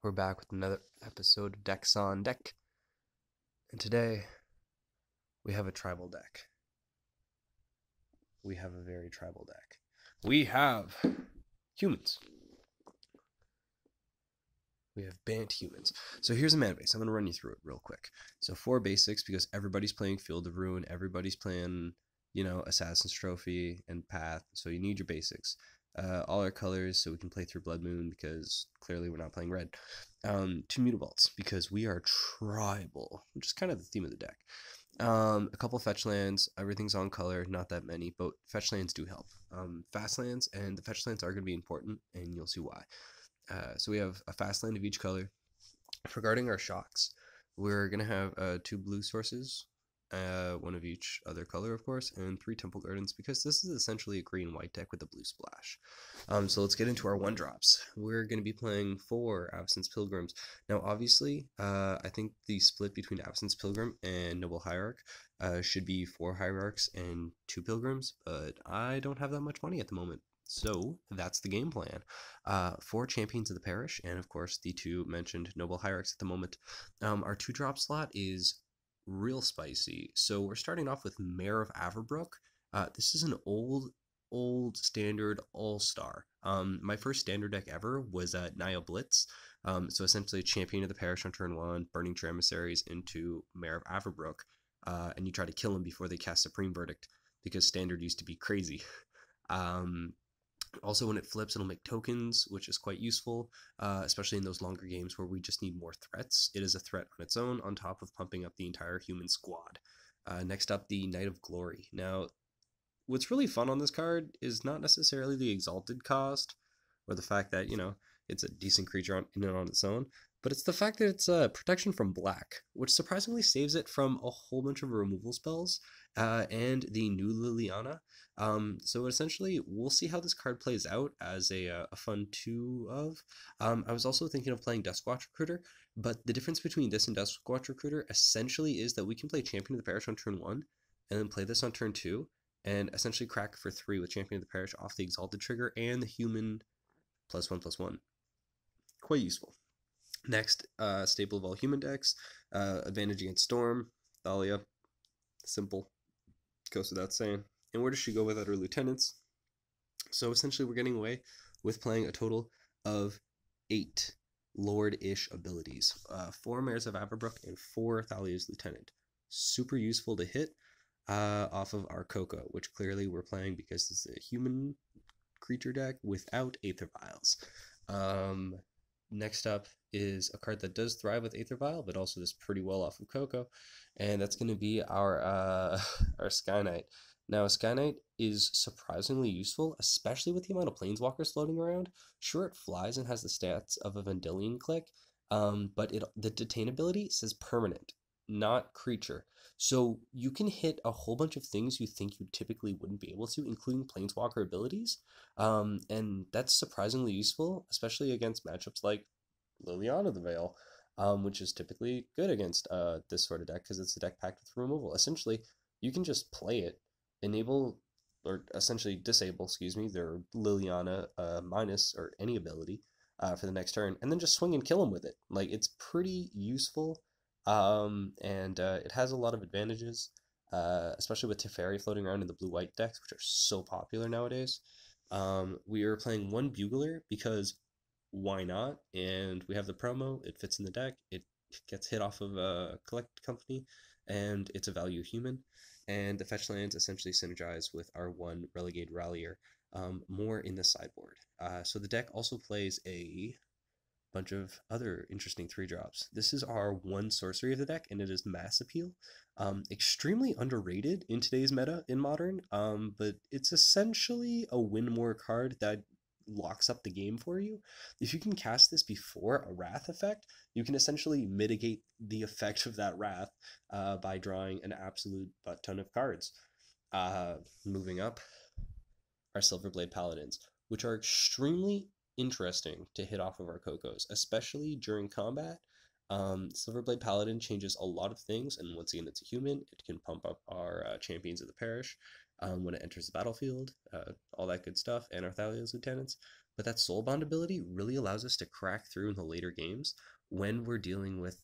We're back with another episode of Decks on Deck, and today we have a tribal deck. We have a very tribal deck. We have humans. We have BANT humans. So here's a mana base. I'm going to run you through it real quick. So 4 basics because everybody's playing Field of Ruin, everybody's playing, Assassin's Trophy and Path, so you need your basics. All our colors so we can play through Blood Moon because clearly we're not playing red. 2 Mutavaults because we are tribal, which is kind of the theme of the deck. A couple fetch lands, everything's on color, not that many, but fetch lands do help. Fast lands, and the fetch lands are going to be important, and you'll see why. So we have a fast land of each color. Regarding our shocks, we're going to have 2 blue sources, one of each other color, of course, and 3 Temple Gardens, because this is essentially a green-white deck with a blue splash. So let's get into our 1-drops. We're going to be playing 4 Absence Pilgrims. Now, obviously, I think the split between Absence Pilgrim and Noble Hierarch should be 4 Hierarchs and 2 Pilgrims, but I don't have that much money at the moment. So that's the game plan. 4 Champions of the Parish, and of course the 2 mentioned Noble Hierarchs at the moment. Our 2-drop slot is real spicy. So we're starting off with Mayor of Averbrook. This is an old standard all-star. My first standard deck ever was Naya Blitz. So essentially Champion of the Parish on turn 1, burning your emissaries into Mayor of Averbrook, and you try to kill him before they cast Supreme Verdict, because standard used to be crazy. Also, when it flips, it'll make tokens, which is quite useful, especially in those longer games where we just need more threats. It is a threat on its own, on top of pumping up the entire human squad. Next up, the Knight of Glory. Now, what's really fun on this card is not necessarily the exalted cost, or the fact that, it's a decent creature in and on its own, but it's the fact that it's protection from black, which surprisingly saves it from a whole bunch of removal spells, and the new Liliana. So essentially, we'll see how this card plays out as a fun 2 of. I was also thinking of playing Duskwatch Recruiter, but the difference between this and Duskwatch Recruiter essentially is that we can play Champion of the Parish on turn 1, and then play this on turn 2, and essentially crack for 3 with Champion of the Parish off the Exalted trigger and the human +1/+1. Quite useful. Next, staple of all human decks, advantage against Storm, Thalia, simple, goes without saying. And where does she go without her lieutenants? So essentially we're getting away with playing a total of 8 Lord-ish abilities. 4 Mayors of Averbrook and 4 Thalia's Lieutenant. Super useful to hit off of our Coco, which clearly we're playing because it's a human creature deck without Aether Vials. Next up is a card that does thrive with Aether Vial, but also does pretty well off of Coco, and that's going to be our Sky Knight. Now, a Sky Knight is surprisingly useful, especially with the amount of Planeswalkers floating around. Sure, it flies and has the stats of a Vendilion Click, but the detain ability says permanent, not creature. So you can hit a whole bunch of things you think you typically wouldn't be able to, including Planeswalker abilities, and that's surprisingly useful, especially against matchups like Liliana the Veil, which is typically good against this sort of deck because it's a deck packed with removal. Essentially, you can just play it, enable, or essentially disable, their Liliana minus or any ability for the next turn, and then just swing and kill them with it. Like, it's pretty useful, and it has a lot of advantages, especially with Teferi floating around in the blue-white decks, which are so popular nowadays. We are playing 1 Bugler because why not? And we have the promo, it fits in the deck, it gets hit off of a collect company, and it's a value human. And the fetch lands essentially synergize with our 1 Relegate Rallier, more in the sideboard. So the deck also plays a bunch of other interesting 3-drops. This is our 1 sorcery of the deck, and it is Mass Appeal. Extremely underrated in today's meta in Modern, but it's essentially a win more card that locks up the game for you. If you can cast this before a Wrath effect, you can essentially mitigate the effect of that Wrath by drawing an absolute butt ton of cards. Moving up, our Silverblade Paladins, which are extremely interesting to hit off of our Cocos, especially during combat. Silverblade Paladin changes a lot of things, and once again, it's a human. It can pump up our Champions of the Parish. when it enters the battlefield, all that good stuff, and our Thalia's Lieutenants. But that Soul Bond ability really allows us to crack through in the later games when we're dealing with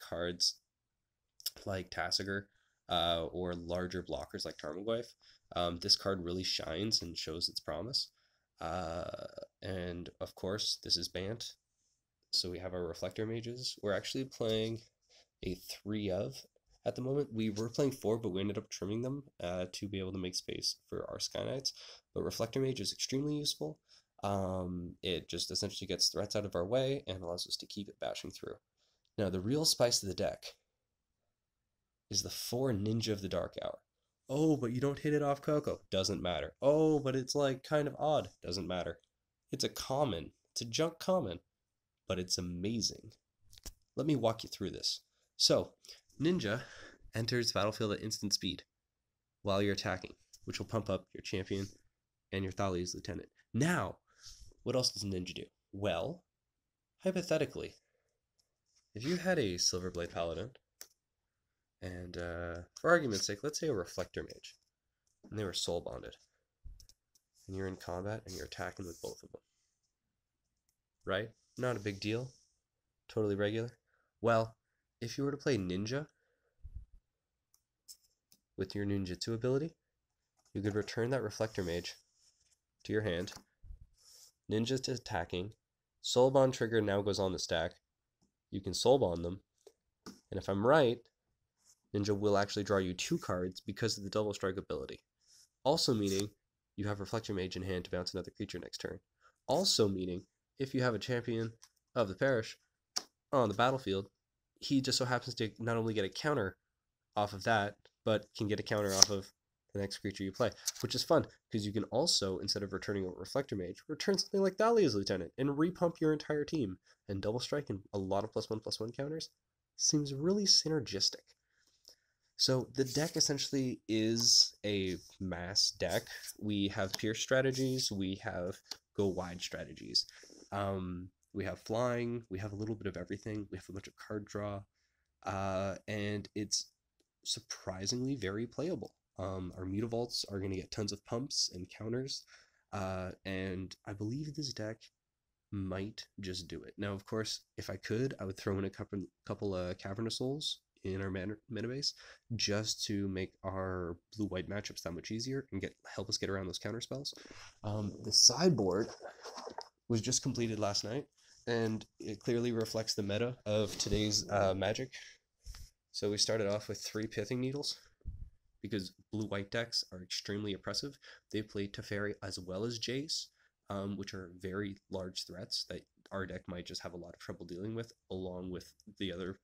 cards like Tassiger or larger blockers like Tarmogoyf. This card really shines and shows its promise. And of course, this is BANT. So we have our Reflector Mages. We're actually playing a 3 of. At the moment, we were playing 4, but we ended up trimming them to be able to make space for our Sky Knights. But Reflector Mage is extremely useful. It just essentially gets threats out of our way and allows us to keep it bashing through. Now, the real spice of the deck is the 4 Ninja of the Dark Hour. Oh, but you don't hit it off Coco. Doesn't matter. Oh, but it's like kind of odd. Doesn't matter. It's a common. It's a junk common, but it's amazing. Let me walk you through this. So, Ninja enters battlefield at instant speed while you're attacking, which will pump up your champion and your Thalia's Lieutenant. Now, what else does Ninja do? Well, hypothetically, if you had a Silverblade Paladin, and for argument's sake, let's say a Reflector Mage, and they were soul bonded, and you're in combat and you're attacking with both of them, right? Not a big deal, totally regular. Well, if you were to play Ninja with your ninjutsu ability, you could return that Reflector Mage to your hand. Ninja's attacking. Soul Bond trigger now goes on the stack. You can Soul Bond them. And if I'm right, Ninja will actually draw you 2 cards because of the double strike ability. Also meaning you have Reflector Mage in hand to bounce another creature next turn. Also meaning if you have a champion of the parish on the battlefield, he just so happens to not only get a counter off of that, but can get a counter off of the next creature you play, which is fun because you can also, instead of returning a Reflector Mage, return something like Thalia's Lieutenant and repump your entire team. And double strike and a lot of +1/+1 counters seems really synergistic. So the deck essentially is a mass deck. We have pierce strategies, we have go wide strategies. We have flying, we have a little bit of everything, we have a bunch of card draw, and it's surprisingly very playable. Our Mutavaults are going to get tons of pumps and counters, and I believe this deck might just do it. Now, of course, if I could, I would throw in a couple Cavernous Souls in our mana base just to make our blue-white matchups that much easier and help us get around those counter spells. The sideboard was just completed last night, and it clearly reflects the meta of today's Magic. So we started off with 3 Pithing Needles because blue-white decks are extremely oppressive. They play Teferi as well as Jace, which are very large threats that our deck might just have a lot of trouble dealing with, along with the other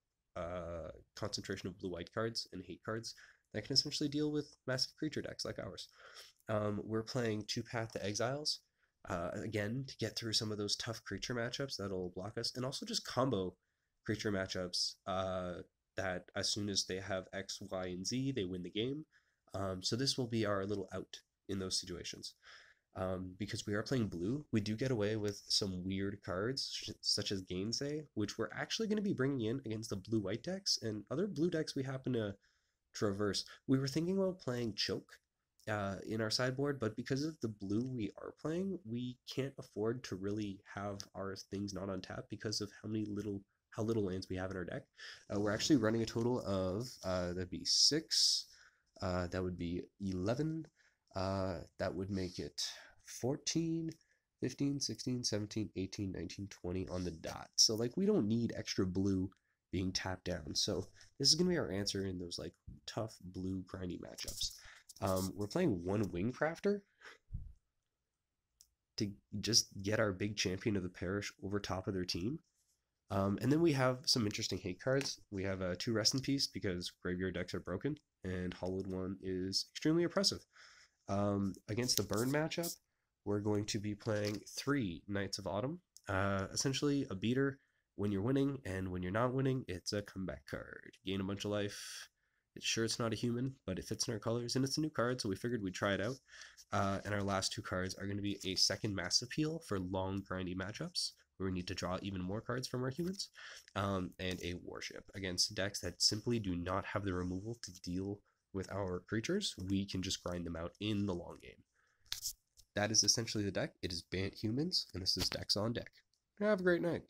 concentration of blue-white cards and hate cards that can essentially deal with massive creature decks like ours. We're playing 2 Path to Exiles, again, to get through some of those tough creature matchups that'll block us, and also just combo creature matchups that as soon as they have X, Y, and Z, they win the game. So this will be our little out in those situations. Because we are playing blue, we do get away with some weird cards, such as Gainsay, which we're actually going to be bringing in against the blue-white decks, and other blue decks we happen to traverse. We were thinking about playing Choke in our sideboard, but because of the blue we are playing, we can't afford to really have our things not on tap because of how little lands we have in our deck. We're actually running a total of, that'd be 6, that would be 11, that would make it 14, 15, 16, 17, 18, 19, 20 on the dot. So like we don't need extra blue being tapped down. So this is going to be our answer in those like tough blue grindy matchups. We're playing 1 Wing Crafter to just get our big champion of the parish over top of their team. And then we have some interesting hate cards. We have 2 Rest in Peace because graveyard decks are broken, and Hollowed One is extremely oppressive. Against the burn matchup, we're going to be playing 3 Knights of Autumn. Essentially a beater when you're winning, and when you're not winning, it's a comeback card. Gain a bunch of life. It's not a human, but it fits in our colors, and it's a new card, so we figured we'd try it out. And our last 2 cards are going to be a second Massive Heal for long, grindy matchups, where we need to draw even more cards from our humans, and a Warship against decks that simply do not have the removal to deal with our creatures, we can just grind them out in the long game. That is essentially the deck. It is BANT Humans, and this is Decks on Deck. Have a great night.